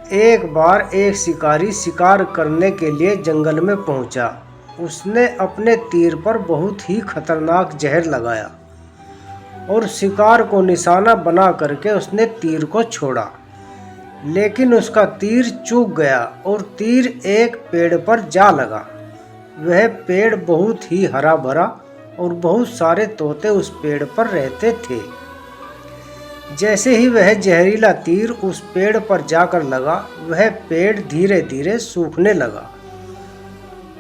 एक बार एक शिकारी शिकार करने के लिए जंगल में पहुंचा। उसने अपने तीर पर बहुत ही खतरनाक जहर लगाया और शिकार को निशाना बना करके उसने तीर को छोड़ा। लेकिन उसका तीर चूक गया और तीर एक पेड़ पर जा लगा। वह पेड़ बहुत ही हरा भरा और बहुत सारे तोते उस पेड़ पर रहते थे। जैसे ही वह जहरीला तीर उस पेड़ पर जाकर लगा, वह पेड़ धीरे धीरे सूखने लगा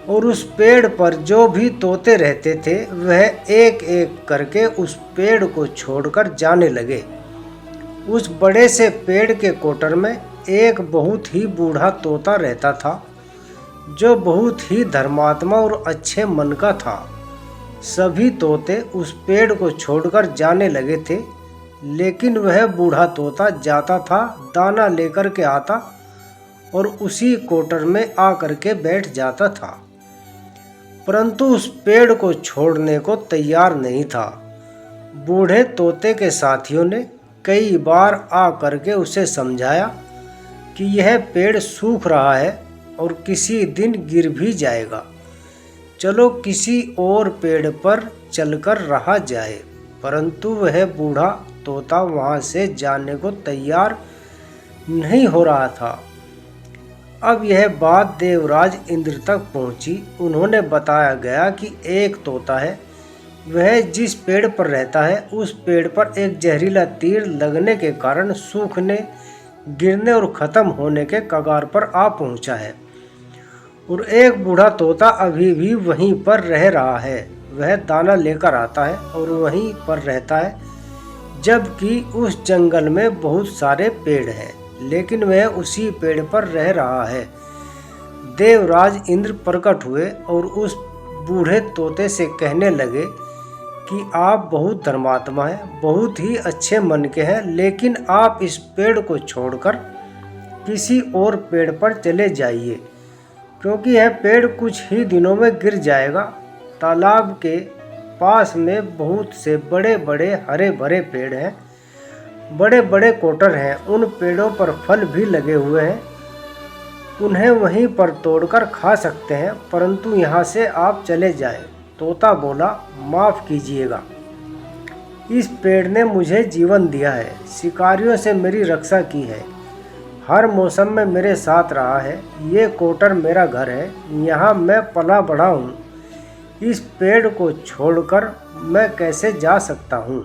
और उस पेड़ पर जो भी तोते रहते थे वह एक एक करके उस पेड़ को छोड़कर जाने लगे। उस बड़े से पेड़ के कोटर में एक बहुत ही बूढ़ा तोता रहता था, जो बहुत ही धर्मात्मा और अच्छे मन का था। सभी तोते उस पेड़ को छोड़कर जाने लगे थे, लेकिन वह बूढ़ा तोता जाता था, दाना लेकर के आता और उसी कोटर में आकर के बैठ जाता था, परंतु उस पेड़ को छोड़ने को तैयार नहीं था। बूढ़े तोते के साथियों ने कई बार आकर के उसे समझाया कि यह पेड़ सूख रहा है और किसी दिन गिर भी जाएगा, चलो किसी और पेड़ पर चलकर रहा जाए, परंतु वह बूढ़ा तोता वहां से जाने को तैयार नहीं हो रहा था। अब यह बात देवराज इंद्र तक पहुंची। उन्होंने बताया गया कि एक तोता है, वह जिस पेड़ पर रहता है उस पेड़ पर एक जहरीला तीर लगने के कारण सूखने, गिरने और ख़त्म होने के कगार पर आ पहुंचा है और एक बूढ़ा तोता अभी भी वहीं पर रह रहा है। वह दाना लेकर आता है और वहीं पर रहता है, जबकि उस जंगल में बहुत सारे पेड़ हैं, लेकिन वह उसी पेड़ पर रह रहा है। देवराज इंद्र प्रकट हुए और उस बूढ़े तोते से कहने लगे कि आप बहुत धर्मात्मा हैं, बहुत ही अच्छे मन के हैं, लेकिन आप इस पेड़ को छोड़कर किसी और पेड़ पर चले जाइए, क्योंकि यह पेड़ कुछ ही दिनों में गिर जाएगा। तालाब के पास में बहुत से बड़े बड़े हरे भरे पेड़ हैं, बड़े बड़े कोटर हैं, उन पेड़ों पर फल भी लगे हुए हैं, उन्हें वहीं पर तोड़कर खा सकते हैं, परंतु यहाँ से आप चले जाएं। तोता बोला, माफ़ कीजिएगा, इस पेड़ ने मुझे जीवन दिया है, शिकारियों से मेरी रक्षा की है, हर मौसम में मेरे साथ रहा है, ये कोटर मेरा घर है, यहाँ मैं पला बढ़ा हूँ, इस पेड़ को छोड़कर मैं कैसे जा सकता हूँ?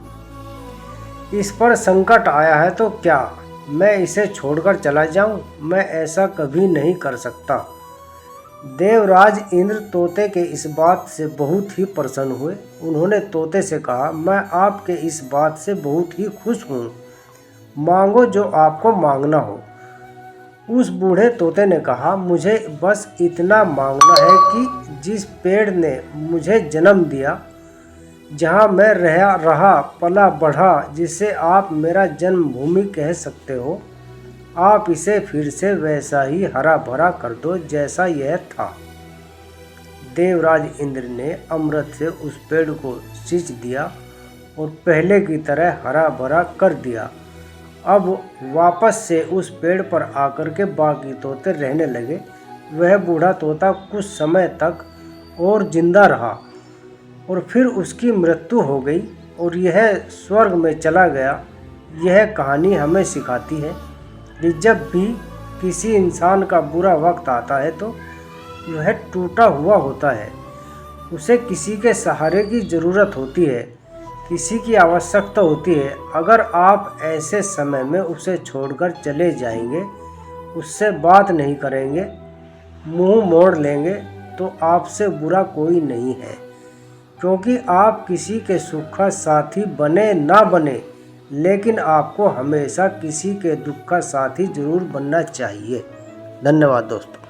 इस पर संकट आया है तो क्या मैं इसे छोड़कर चला जाऊँ? मैं ऐसा कभी नहीं कर सकता। देवराज इंद्र तोते के इस बात से बहुत ही प्रसन्न हुए। उन्होंने तोते से कहा, मैं आपके इस बात से बहुत ही खुश हूँ, मांगो जो आपको मांगना हो। उस बूढ़े तोते ने कहा, मुझे बस इतना मांगना है कि जिस पेड़ ने मुझे जन्म दिया, जहाँ मैं रहा पला बढ़ा, जिसे आप मेरा जन्मभूमि कह सकते हो, आप इसे फिर से वैसा ही हरा भरा कर दो जैसा यह था। देवराज इंद्र ने अमृत से उस पेड़ को सींच दिया और पहले की तरह हरा भरा कर दिया। अब वापस से उस पेड़ पर आकर के बाकी तोते रहने लगे। वह बूढ़ा तोता कुछ समय तक और जिंदा रहा और फिर उसकी मृत्यु हो गई और यह स्वर्ग में चला गया। यह कहानी हमें सिखाती है कि जब भी किसी इंसान का बुरा वक्त आता है तो वह टूटा हुआ होता है, उसे किसी के सहारे की ज़रूरत होती है, किसी की आवश्यकता होती है। अगर आप ऐसे समय में उसे छोड़कर चले जाएंगे, उससे बात नहीं करेंगे, मुंह मोड़ लेंगे, तो आपसे बुरा कोई नहीं है, क्योंकि आप किसी के सुख का साथी बने ना बने, लेकिन आपको हमेशा किसी के दुख का साथी जरूर बनना चाहिए। धन्यवाद दोस्तों।